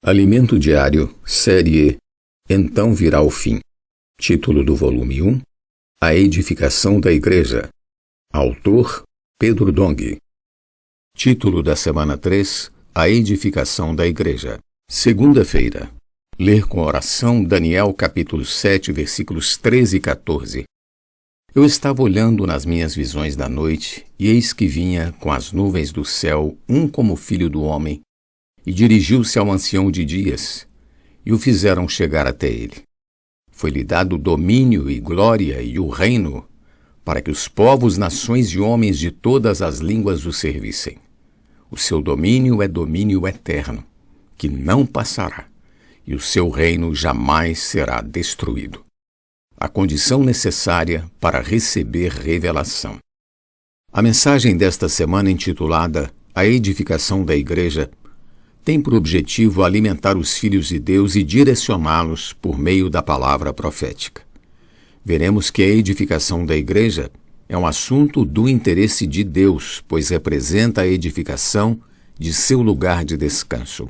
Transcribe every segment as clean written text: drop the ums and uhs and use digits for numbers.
Alimento Diário, série Então Virá o Fim. Título do volume 1: A Edificação da Igreja. Autor: Pedro Dong. Título da semana 3: A Edificação da Igreja. Segunda-feira. Ler com oração Daniel capítulo 7, versículos 13 e 14. Eu estava olhando nas minhas visões da noite, e eis que vinha com as nuvens do céu um como filho do homem, e dirigiu-se ao ancião de dias, e o fizeram chegar até ele. Foi-lhe dado domínio e glória e o reino, para que os povos, nações e homens de todas as línguas o servissem. O seu domínio é domínio eterno, que não passará, e o seu reino jamais será destruído. A condição necessária para receber revelação. A mensagem desta semana, intitulada A Edificação da Igreja, tem por objetivo alimentar os filhos de Deus e direcioná-los por meio da palavra profética. Veremos que a edificação da igreja é um assunto do interesse de Deus, pois representa a edificação de seu lugar de descanso.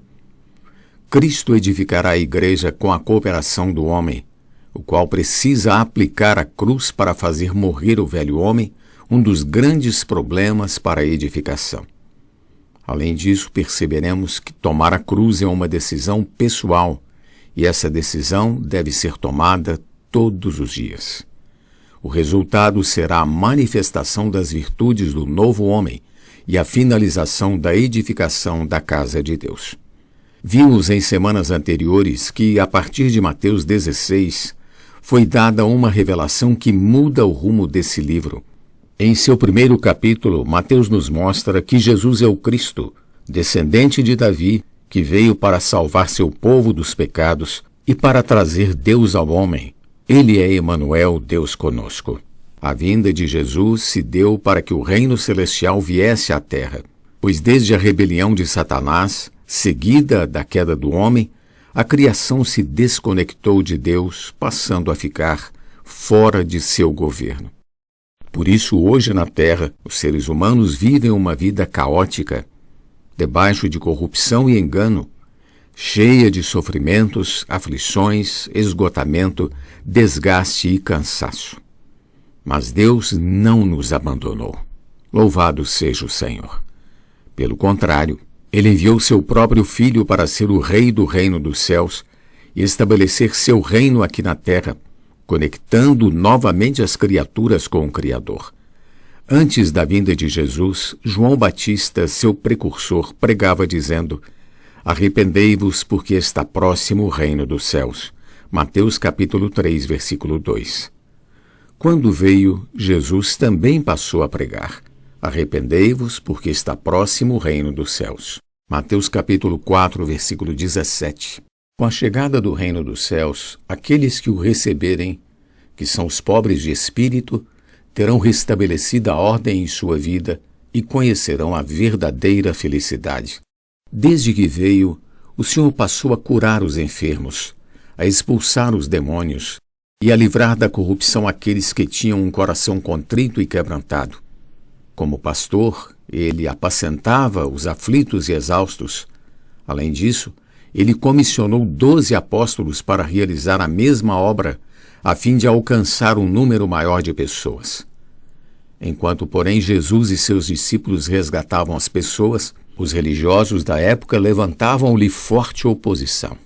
Cristo edificará a igreja com a cooperação do homem, o qual precisa aplicar a cruz para fazer morrer o velho homem, um dos grandes problemas para a edificação. Além disso, perceberemos que tomar a cruz é uma decisão pessoal, e essa decisão deve ser tomada todos os dias. O resultado será a manifestação das virtudes do novo homem e a finalização da edificação da casa de Deus. Vimos em semanas anteriores que, a partir de Mateus 16, foi dada uma revelação que muda o rumo desse livro. Em seu primeiro capítulo, Mateus nos mostra que Jesus é o Cristo, descendente de Davi, que veio para salvar seu povo dos pecados e para trazer Deus ao homem. Ele é Emanuel, Deus conosco. A vinda de Jesus se deu para que o reino celestial viesse à terra, pois desde a rebelião de Satanás, seguida da queda do homem, a criação se desconectou de Deus, passando a ficar fora de seu governo. Por isso, hoje na Terra, os seres humanos vivem uma vida caótica, debaixo de corrupção e engano, cheia de sofrimentos, aflições, esgotamento, desgaste e cansaço. Mas Deus não nos abandonou. Louvado seja o Senhor. Pelo contrário, Ele enviou seu próprio Filho para ser o Rei do reino dos céus e estabelecer seu reino aqui na Terra, conectando novamente as criaturas com o Criador. Antes da vinda de Jesus, João Batista, seu precursor, pregava dizendo: Arrependei-vos, porque está próximo o reino dos céus. Mateus capítulo 3, versículo 2. Quando veio, Jesus também passou a pregar: Arrependei-vos, porque está próximo o reino dos céus. Mateus capítulo 4, versículo 17. Com a chegada do reino dos céus, aqueles que o receberem, que são os pobres de espírito, terão restabelecida a ordem em sua vida e conhecerão a verdadeira felicidade. Desde que veio, o Senhor passou a curar os enfermos, a expulsar os demônios e a livrar da corrupção aqueles que tinham um coração contrito e quebrantado. Como pastor, ele apacentava os aflitos e exaustos. Além disso, ele comissionou 12 apóstolos para realizar a mesma obra, a fim de alcançar um número maior de pessoas. Enquanto, porém, Jesus e seus discípulos resgatavam as pessoas, os religiosos da época levantavam-lhe forte oposição.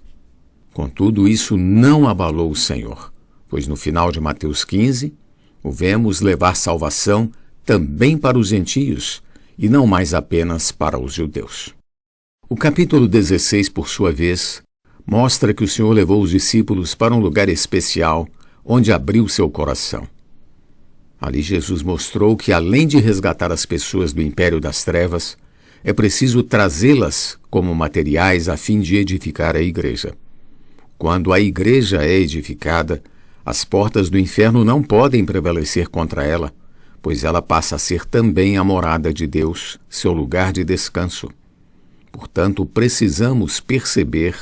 Contudo, isso não abalou o Senhor, pois no final de Mateus 15, o vemos levar salvação também para os gentios, e não mais apenas para os judeus. O capítulo 16, por sua vez, mostra que o Senhor levou os discípulos para um lugar especial, onde abriu seu coração. Ali Jesus mostrou que, além de resgatar as pessoas do império das trevas, é preciso trazê-las como materiais a fim de edificar a igreja. Quando a igreja é edificada, as portas do inferno não podem prevalecer contra ela, pois ela passa a ser também a morada de Deus, seu lugar de descanso. Portanto, precisamos perceber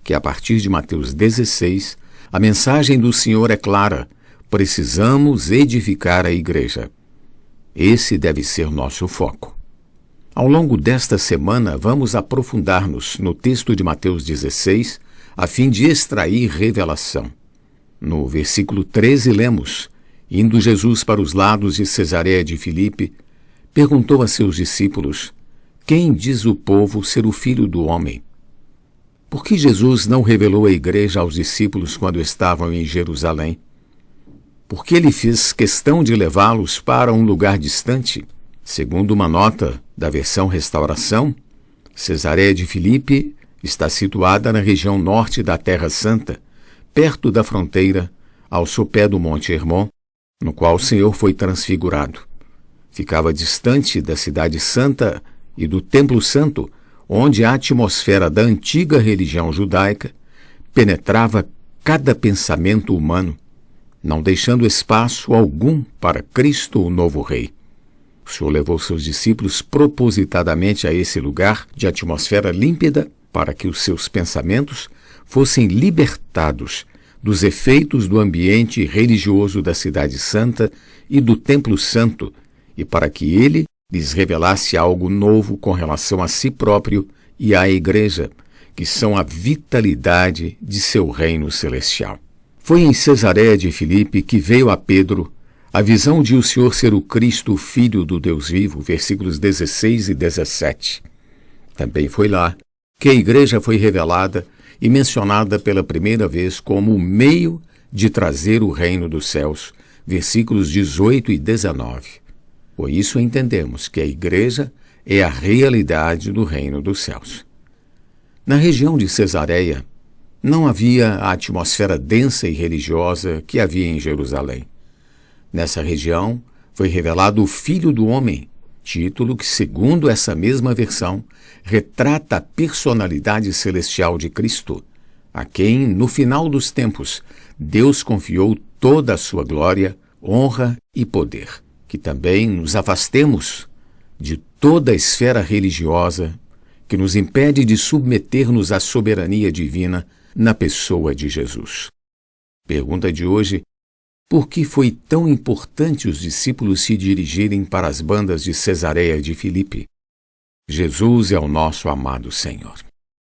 que, a partir de Mateus 16, a mensagem do Senhor é clara: precisamos edificar a igreja. Esse deve ser nosso foco. Ao longo desta semana, vamos aprofundar-nos no texto de Mateus 16, a fim de extrair revelação. No versículo 13 lemos: Indo Jesus para os lados de Cesareia de Filipe, perguntou a seus discípulos: Quem diz o povo ser o Filho do Homem? Por que Jesus não revelou a igreja aos discípulos quando estavam em Jerusalém? Por que ele fez questão de levá-los para um lugar distante? Segundo uma nota da versão Restauração, Cesareia de Filipe está situada na região norte da Terra Santa, perto da fronteira, ao sopé do Monte Hermon, no qual o Senhor foi transfigurado. Ficava distante da Cidade Santa e do Templo Santo, onde a atmosfera da antiga religião judaica penetrava cada pensamento humano, não deixando espaço algum para Cristo, o novo Rei. O Senhor levou seus discípulos propositadamente a esse lugar de atmosfera límpida para que os seus pensamentos fossem libertados dos efeitos do ambiente religioso da Cidade Santa e do Templo Santo e para que ele lhes revelasse algo novo com relação a si próprio e à Igreja, que são a vitalidade de seu reino celestial. Foi em Cesareia de Filipe que veio a Pedro a visão de o Senhor ser o Cristo, o Filho do Deus vivo, versículos 16 e 17. Também foi lá que a Igreja foi revelada e mencionada pela primeira vez como o meio de trazer o reino dos céus, versículos 18 e 19. Por isso entendemos que a Igreja é a realidade do reino dos céus. Na região de Cesareia, não havia a atmosfera densa e religiosa que havia em Jerusalém. Nessa região foi revelado o Filho do Homem, título que, segundo essa mesma versão, retrata a personalidade celestial de Cristo, a quem, no final dos tempos, Deus confiou toda a sua glória, honra e poder. Que também nos afastemos de toda a esfera religiosa que nos impede de submeter-nos à soberania divina na pessoa de Jesus. Pergunta de hoje: por que foi tão importante os discípulos se dirigirem para as bandas de Cesareia de Filipe? Jesus é o nosso amado Senhor.